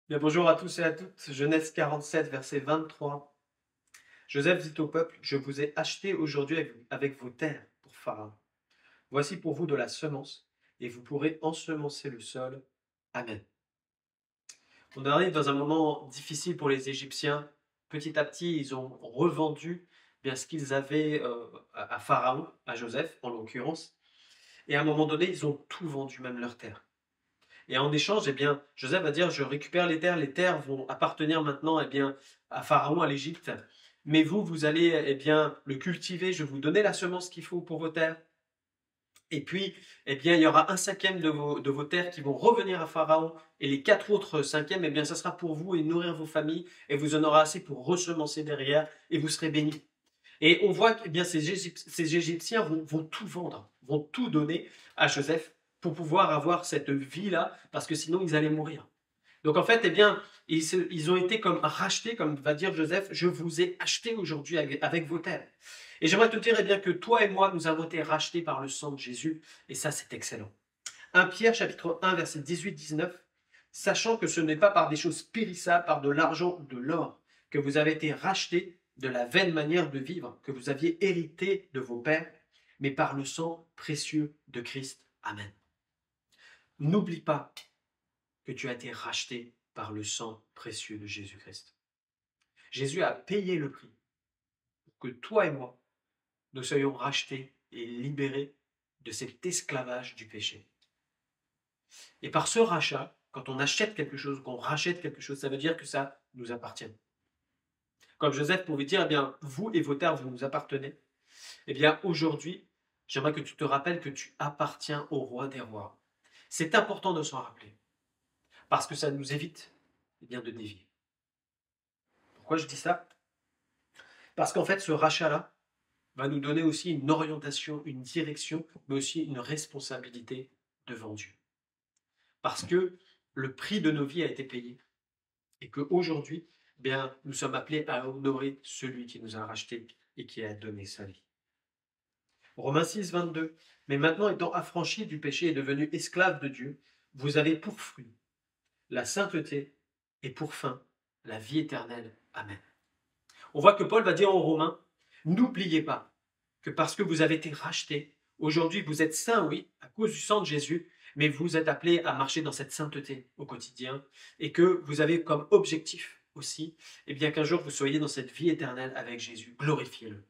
Bien, bonjour à tous et à toutes. Genèse 47, verset 23. Joseph dit au peuple, je vous ai acheté aujourd'hui avec vos terres pour Pharaon. Voici pour vous de la semence, et vous pourrez ensemencer le sol. Amen. On arrive dans un moment difficile pour les Égyptiens. Petit à petit, ils ont revendu bien ce qu'ils avaient à Pharaon, à Joseph en l'occurrence. Et à un moment donné, ils ont tout vendu, même leurs terres. Et en échange, eh bien, Joseph va dire, je récupère les terres vont appartenir maintenant, eh bien, à Pharaon, à l'Égypte. Mais vous, vous allez, eh bien, le cultiver, je vais vous donner la semence qu'il faut pour vos terres. Et puis, eh bien, il y aura un cinquième de vos terres qui vont revenir à Pharaon, et les quatre autres cinquièmes, eh bien, ça sera pour vous et nourrir vos familles, et vous en aurez assez pour ressemencer derrière, et vous serez bénis. Et on voit que eh bien, ces Égyptiens vont tout vendre, vont tout donner à Joseph pour pouvoir avoir cette vie-là, parce que sinon ils allaient mourir. Donc en fait, eh bien, ils ont été comme rachetés, comme va dire Joseph, je vous ai acheté aujourd'hui avec vos terres. Et j'aimerais te dire eh bien, que toi et moi, nous avons été rachetés par le sang de Jésus, et ça c'est excellent. 1 Pierre chapitre 1, verset 18-19, sachant que ce n'est pas par des choses périssables, par de l'argent ou de l'or, que vous avez été rachetés de la vaine manière de vivre que vous aviez hérité de vos pères, mais par le sang précieux de Christ. Amen. N'oublie pas que tu as été racheté par le sang précieux de Jésus-Christ. Jésus a payé le prix pour que toi et moi, nous soyons rachetés et libérés de cet esclavage du péché. Et par ce rachat, quand on achète quelque chose, qu'on rachète quelque chose, ça veut dire que ça nous appartient. Comme Joseph pouvait dire, eh bien, vous et vos terres, vous nous appartenez. Eh bien, aujourd'hui, j'aimerais que tu te rappelles que tu appartiens au roi des rois. C'est important de s'en rappeler, parce que ça nous évite eh bien, de dévier. Pourquoi je dis ça? Parce qu'en fait, ce rachat-là va nous donner aussi une orientation, une direction, mais aussi une responsabilité devant Dieu. Parce que le prix de nos vies a été payé. Et qu'aujourd'hui, bien, nous sommes appelés à honorer celui qui nous a rachetés et qui a donné sa vie. Romains 6, 22. Mais maintenant, étant affranchis du péché et devenus esclaves de Dieu, vous avez pour fruit la sainteté et pour fin la vie éternelle. Amen. On voit que Paul va dire aux Romains, n'oubliez pas que parce que vous avez été rachetés, aujourd'hui vous êtes saints, oui, à cause du sang de Jésus, mais vous êtes appelés à marcher dans cette sainteté au quotidien et que vous avez comme objectif aussi, eh bien qu'un jour vous soyez dans cette vie éternelle avec Jésus. Glorifiez-le.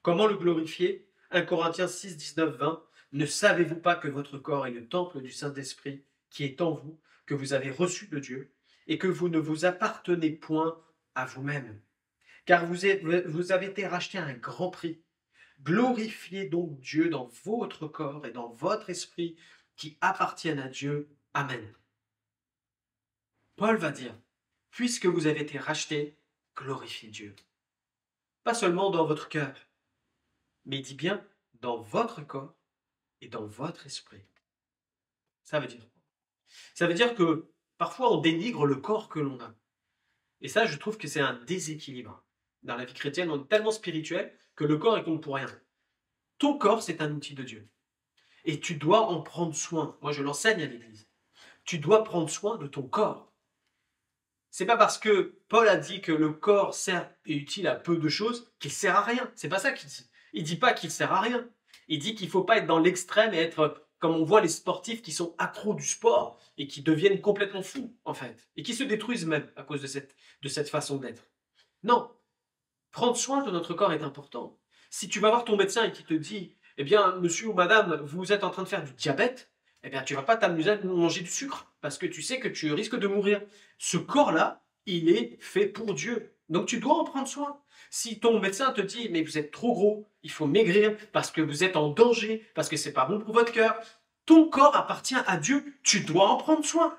Comment le glorifier? 1 Corinthiens 6, 19, 20. Ne savez-vous pas que votre corps est le temple du Saint-Esprit qui est en vous, que vous avez reçu de Dieu, et que vous ne vous appartenez point à vous-même, car vous avez été racheté à un grand prix. Glorifiez donc Dieu dans votre corps et dans votre esprit qui appartiennent à Dieu. Amen. Paul va dire, puisque vous avez été rachetés, glorifiez Dieu. Pas seulement dans votre cœur, mais il dit bien dans votre corps et dans votre esprit. Ça veut dire quoi? Ça veut dire que parfois on dénigre le corps que l'on a. Et ça, je trouve que c'est un déséquilibre. Dans la vie chrétienne, on est tellement spirituel que le corps, il compte pour rien. Ton corps, c'est un outil de Dieu. Et tu dois en prendre soin. Moi, je l'enseigne à l'église. Tu dois prendre soin de ton corps. C'est pas parce que Paul a dit que le corps sert et utile à peu de choses qu'il sert à rien. C'est pas ça qu'il dit. Il dit pas qu'il sert à rien. Il dit qu'il faut pas être dans l'extrême et être comme on voit les sportifs qui sont accros du sport et qui deviennent complètement fous, en fait. Et qui se détruisent même à cause de cette façon d'être. Non. Prendre soin de notre corps est important. Si tu vas voir ton médecin et qu'il te dit, eh bien, monsieur ou madame, vous êtes en train de faire du diabète, eh bien, tu vas pas t'amuser à manger du sucre parce que tu sais que tu risques de mourir. Ce corps-là, il est fait pour Dieu. Donc, tu dois en prendre soin. Si ton médecin te dit, mais vous êtes trop gros, il faut maigrir parce que vous êtes en danger, parce que c'est pas bon pour votre cœur, ton corps appartient à Dieu. Tu dois en prendre soin.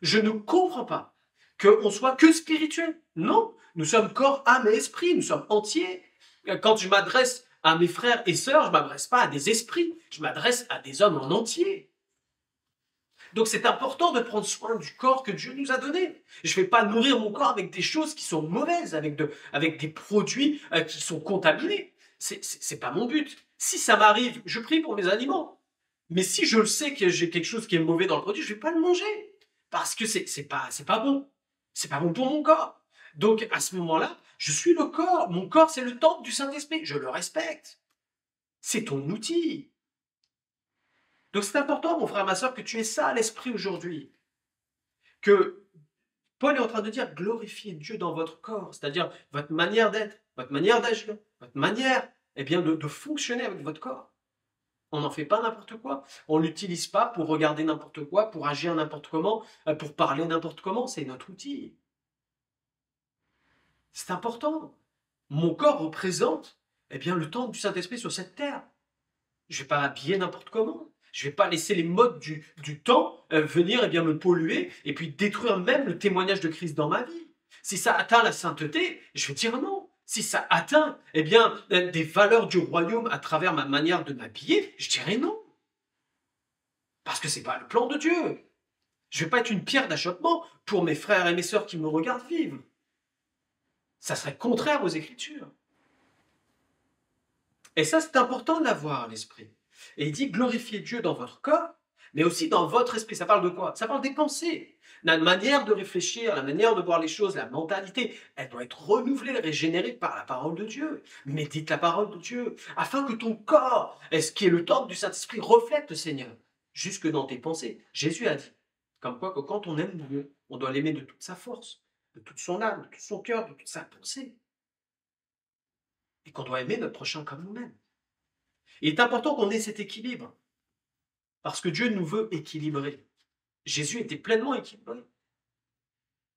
Je ne comprends pas qu'on soit que spirituel. Non, nous sommes corps, âme et esprit, nous sommes entiers. Quand je m'adresse à mes frères et sœurs, je ne m'adresse pas à des esprits, je m'adresse à des hommes en entier. Donc c'est important de prendre soin du corps que Dieu nous a donné. Je ne vais pas nourrir mon corps avec des choses qui sont mauvaises, avec des produits qui sont contaminés. C'est pas mon but. Si ça m'arrive, je prie pour mes aliments. Mais si je le sais que j'ai quelque chose qui est mauvais dans le produit, je ne vais pas le manger. parce que c'est pas bon. C'est pas bon pour mon corps. Donc, à ce moment-là, je suis le corps. Mon corps, c'est le temple du Saint-Esprit. Je le respecte. C'est ton outil. Donc, c'est important, mon frère, ma soeur, que tu aies ça à l'esprit aujourd'hui. Que Paul est en train de dire, glorifiez Dieu dans votre corps, c'est-à-dire votre manière d'être, votre manière d'agir, votre manière de fonctionner avec votre corps. On n'en fait pas n'importe quoi. On ne l'utilise pas pour regarder n'importe quoi, pour agir n'importe comment, pour parler n'importe comment. C'est notre outil. C'est important. Mon corps représente le temple du Saint-Esprit sur cette terre. Je ne vais pas habiller n'importe comment. Je ne vais pas laisser les modes du temps venir me polluer et puis détruire même le témoignage de Christ dans ma vie. Si ça atteint la sainteté, je vais dire non. Si ça atteint des valeurs du royaume à travers ma manière de m'habiller, je dirais non. Parce que ce n'est pas le plan de Dieu. Je ne vais pas être une pierre d'achoppement pour mes frères et mes sœurs qui me regardent vivre. Ça serait contraire aux Écritures. Et ça, c'est important de l'avoir à l'esprit. Et il dit glorifiez Dieu dans votre corps, mais aussi dans votre esprit. Ça parle de quoi? Ça parle des pensées. La manière de réfléchir, la manière de voir les choses, la mentalité, elle doit être renouvelée, régénérée par la parole de Dieu. Médite la parole de Dieu, afin que ton corps, ce qui est le temple du Saint-Esprit, reflète le Seigneur, jusque dans tes pensées. Jésus a dit, comme quoi que quand on aime Dieu, on doit l'aimer de toute sa force, de toute son âme, de tout son cœur, de toute sa pensée. Et qu'on doit aimer notre prochain comme nous-mêmes. Il est important qu'on ait cet équilibre, parce que Dieu nous veut équilibrer. Jésus était pleinement équilibré.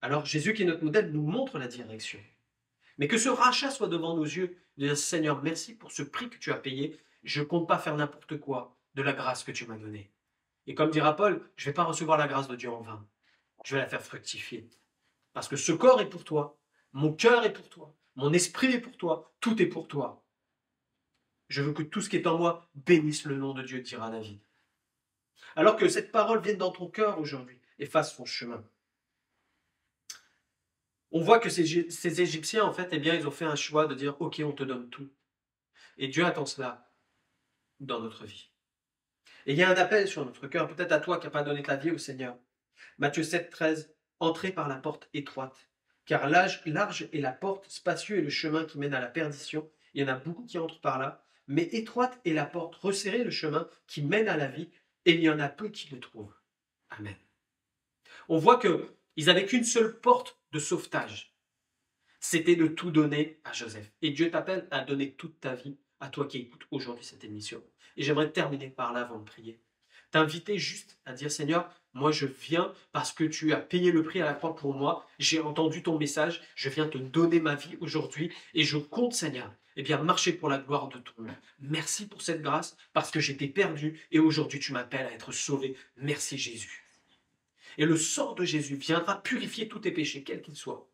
Alors Jésus, qui est notre modèle, nous montre la direction. Mais que ce rachat soit devant nos yeux, de dire Seigneur, merci pour ce prix que tu as payé. Je ne compte pas faire n'importe quoi de la grâce que tu m'as donnée. Et comme dira Paul, je ne vais pas recevoir la grâce de Dieu en vain. Je vais la faire fructifier. Parce que ce corps est pour toi, mon cœur est pour toi, mon esprit est pour toi, tout est pour toi. Je veux que tout ce qui est en moi bénisse le nom de Dieu, dira David. Alors que cette parole vienne dans ton cœur aujourd'hui et fasse son chemin. On voit que ces Égyptiens, en fait, ils ont fait un choix de dire « Ok, on te donne tout ». Et Dieu attend cela dans notre vie. Et il y a un appel sur notre cœur, peut-être à toi qui n'as pas donné ta vie au Seigneur. Matthieu 7, 13, « Entrez par la porte étroite, car large est la porte, spacieux est le chemin qui mène à la perdition. Il y en a beaucoup qui entrent par là, mais étroite est la porte, resserré le chemin qui mène à la vie, et il y en a peu qui le trouvent. » Amen. On voit qu'ils n'avaient qu'une seule porte de sauvetage. C'était de tout donner à Joseph. Et Dieu t'appelle à donner toute ta vie à toi qui écoutes aujourd'hui cette émission. Et j'aimerais terminer par là avant de prier. T'inviter juste à dire Seigneur, moi je viens parce que tu as payé le prix à la croix pour moi. J'ai entendu ton message. Je viens te donner ma vie aujourd'hui. Et je compte, Seigneur, marcher pour la gloire de ton nom. Merci pour cette grâce parce que j'étais perdu et aujourd'hui tu m'appelles à être sauvé. Merci Jésus. Et le sang de Jésus viendra purifier tous tes péchés, quels qu'ils soient.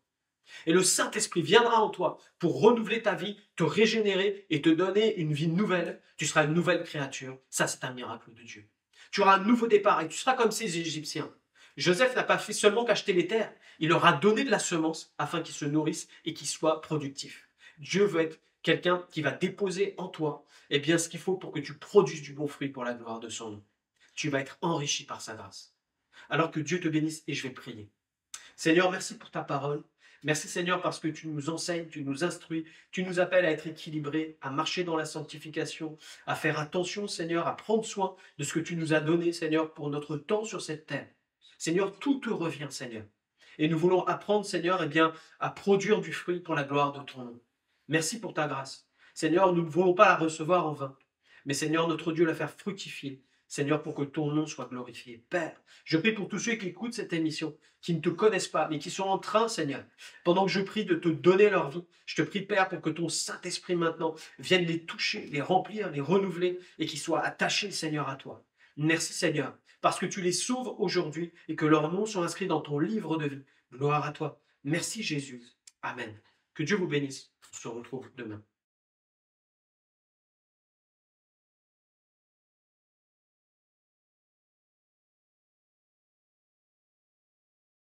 Et le Saint-Esprit viendra en toi pour renouveler ta vie, te régénérer et te donner une vie nouvelle. Tu seras une nouvelle créature. Ça, c'est un miracle de Dieu. Tu auras un nouveau départ et tu seras comme ces Égyptiens. Joseph n'a pas fait seulement qu'acheter les terres. Il leur a donné de la semence afin qu'ils se nourrissent et qu'ils soient productifs. Dieu veut être quelqu'un qui va déposer en toi ce qu'il faut pour que tu produises du bon fruit pour la gloire de son nom. Tu vas être enrichi par sa grâce. Alors que Dieu te bénisse et je vais prier. Seigneur, merci pour ta parole. Merci Seigneur parce que tu nous enseignes, tu nous instruis, tu nous appelles à être équilibrés, à marcher dans la sanctification, à faire attention Seigneur, à prendre soin de ce que tu nous as donné Seigneur pour notre temps sur cette terre. Seigneur, tout te revient Seigneur. Et nous voulons apprendre Seigneur à produire du fruit pour la gloire de ton nom. Merci pour ta grâce. Seigneur, nous ne voulons pas la recevoir en vain, mais Seigneur notre Dieu la faire fructifier. Seigneur, pour que ton nom soit glorifié. Père, je prie pour tous ceux qui écoutent cette émission, qui ne te connaissent pas, mais qui sont en train, Seigneur, pendant que je prie de te donner leur vie, je te prie, Père, pour que ton Saint-Esprit maintenant vienne les toucher, les remplir, les renouveler et qu'ils soient attachés, Seigneur, à toi. Merci, Seigneur, parce que tu les sauves aujourd'hui et que leurs noms sont inscrits dans ton livre de vie. Gloire à toi. Merci, Jésus. Amen. Que Dieu vous bénisse. On se retrouve demain.